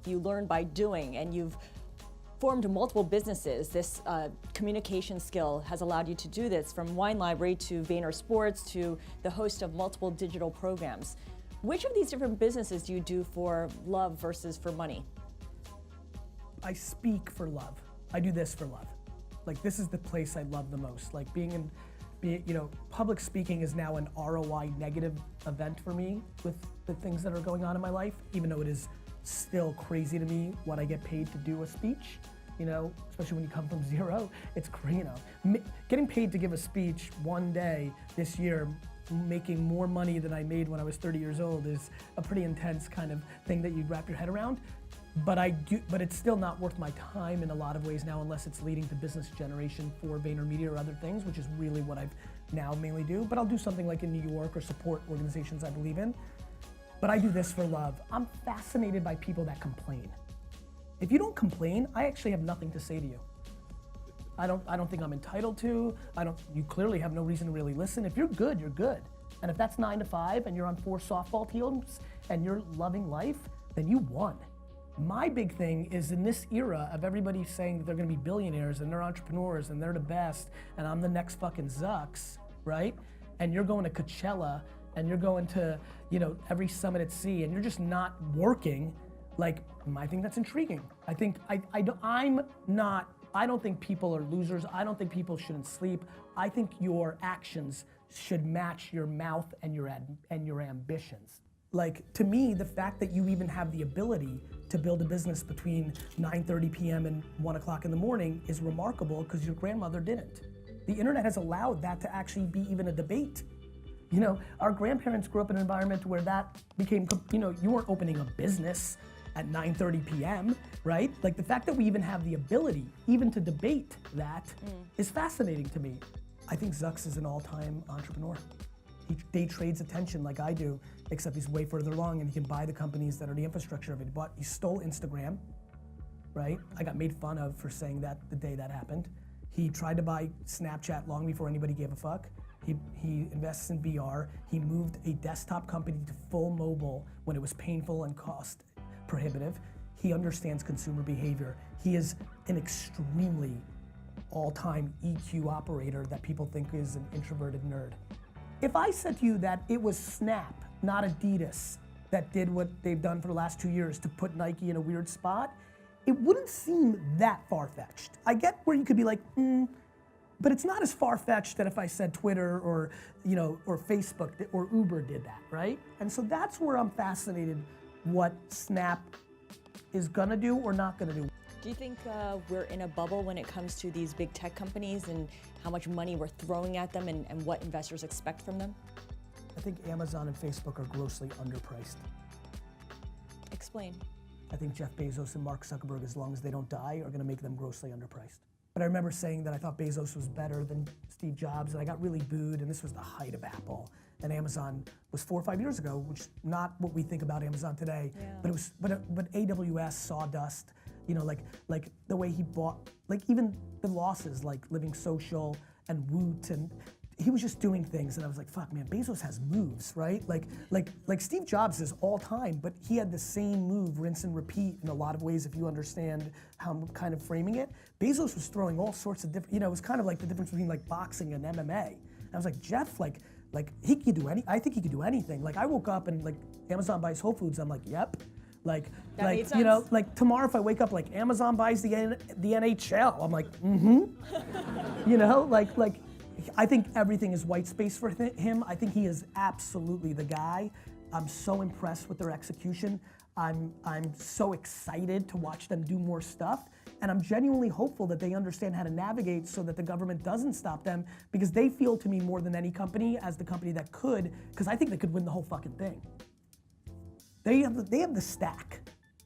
You learn by doing, and you've formed multiple businesses. This communication skill has allowed you to do this, from Wine Library to Vayner Sports to the host of multiple digital programs. Which of these different businesses do you do for love versus for money? I speak for love. I do this for love. Like, this is the place I love the most. Like, public speaking is now an ROI negative event for me with the things that are going on in my life, even though it is still crazy to me what I get paid to do a speech, especially when you come from zero. It's, getting paid to give a speech one day this year, making more money than I made when I was 30 years old, is a pretty intense kind of thing that you'd wrap your head around. But it's still not worth my time in a lot of ways now, unless it's leading to business generation for VaynerMedia or other things, which is really what I now mainly do. But I'll do something like in New York or support organizations I believe in. But I do this for love. I'm fascinated by people that complain. If you don't complain, I actually have nothing to say to you. I don't think I'm entitled to. You clearly have no reason to really listen. If you're good, you're good. And if that's 9 to 5 and you're on 4 softball teams and you're loving life, then you won. My big thing is, in this era of everybody saying that they're gonna be billionaires and they're entrepreneurs and they're the best and I'm the next fucking Zucks, right? And you're going to Coachella and you're going to, every summit at sea and you're just not working, like, I think that's intriguing. I don't think people are losers. I don't think people shouldn't sleep. I think your actions should match your mouth and your ambitions. Like, to me, the fact that you even have the ability to build a business between 9:30 p.m. and 1 o'clock in the morning is remarkable, because your grandmother didn't. The internet has allowed that to actually be even a debate. Our grandparents grew up in an environment where that became, you weren't opening a business at 9:30 p.m., right? Like, the fact that we even have the ability even to debate that is fascinating to me. I think Zucks is an all-time entrepreneur. He day trades attention like I do, except he's way further along and he can buy the companies that are the infrastructure of it. He stole Instagram, right? I got made fun of for saying that the day that happened. He tried to buy Snapchat long before anybody gave a fuck. He invests in VR. He moved a desktop company to full mobile when it was painful and cost prohibitive. He understands consumer behavior. He is an extremely all-time EQ operator that people think is an introverted nerd. If I said to you that it was Snap, not Adidas, that did what they've done for the last 2 years to put Nike in a weird spot, it wouldn't seem that far-fetched. I get where you could be like, but it's not as far-fetched that if I said Twitter or Facebook or Uber did that, right? And so that's where I'm fascinated what Snap is gonna do or not gonna do. Do you think we're in a bubble when it comes to these big tech companies and how much money we're throwing at them and what investors expect from them? I think Amazon and Facebook are grossly underpriced. Explain. I think Jeff Bezos and Mark Zuckerberg, as long as they don't die, are gonna make them grossly underpriced. But I remember saying that I thought Bezos was better than Steve Jobs, and I got really booed, and this was the height of Apple. And Amazon was 4 or 5 years ago, which is not what we think about Amazon today. Yeah. But AWS, Sawdust, like the way he bought, like even the losses, like Living Social and Woot, and he was just doing things, and I was like, fuck, man, Bezos has moves, right? Like Steve Jobs is all time, but he had the same move, rinse and repeat in a lot of ways, if you understand how I'm kind of framing it. Bezos was throwing all sorts of different, it was kind of like the difference between like boxing and MMA. And I was like, Jeff, like he could do I think he could do anything. Like, I woke up and like Amazon buys Whole Foods, I'm like, yep. Like tomorrow if I wake up like Amazon buys the NHL, I'm like, like I think everything is white space for him. I think he is absolutely the guy. I'm so impressed with their execution. I'm so excited to watch them do more stuff. And I'm genuinely hopeful that they understand how to navigate so that the government doesn't stop them, because they feel to me more than any company as the company that could, because I think they could win the whole fucking thing. They have the stack.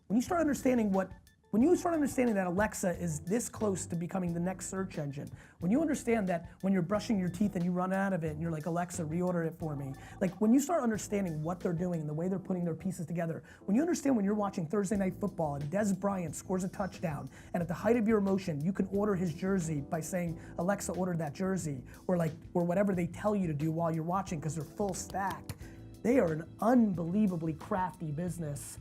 When you start understanding that Alexa is this close to becoming the next search engine, when you understand that when you're brushing your teeth and you run out of it and you're like, Alexa, reorder it for me. Like, when you start understanding what they're doing and the way they're putting their pieces together, when you understand when you're watching Thursday Night Football and Des Bryant scores a touchdown, and at the height of your emotion, you can order his jersey by saying, Alexa, order that jersey, or whatever they tell you to do while you're watching, because they're full stack. They are an unbelievably crafty business,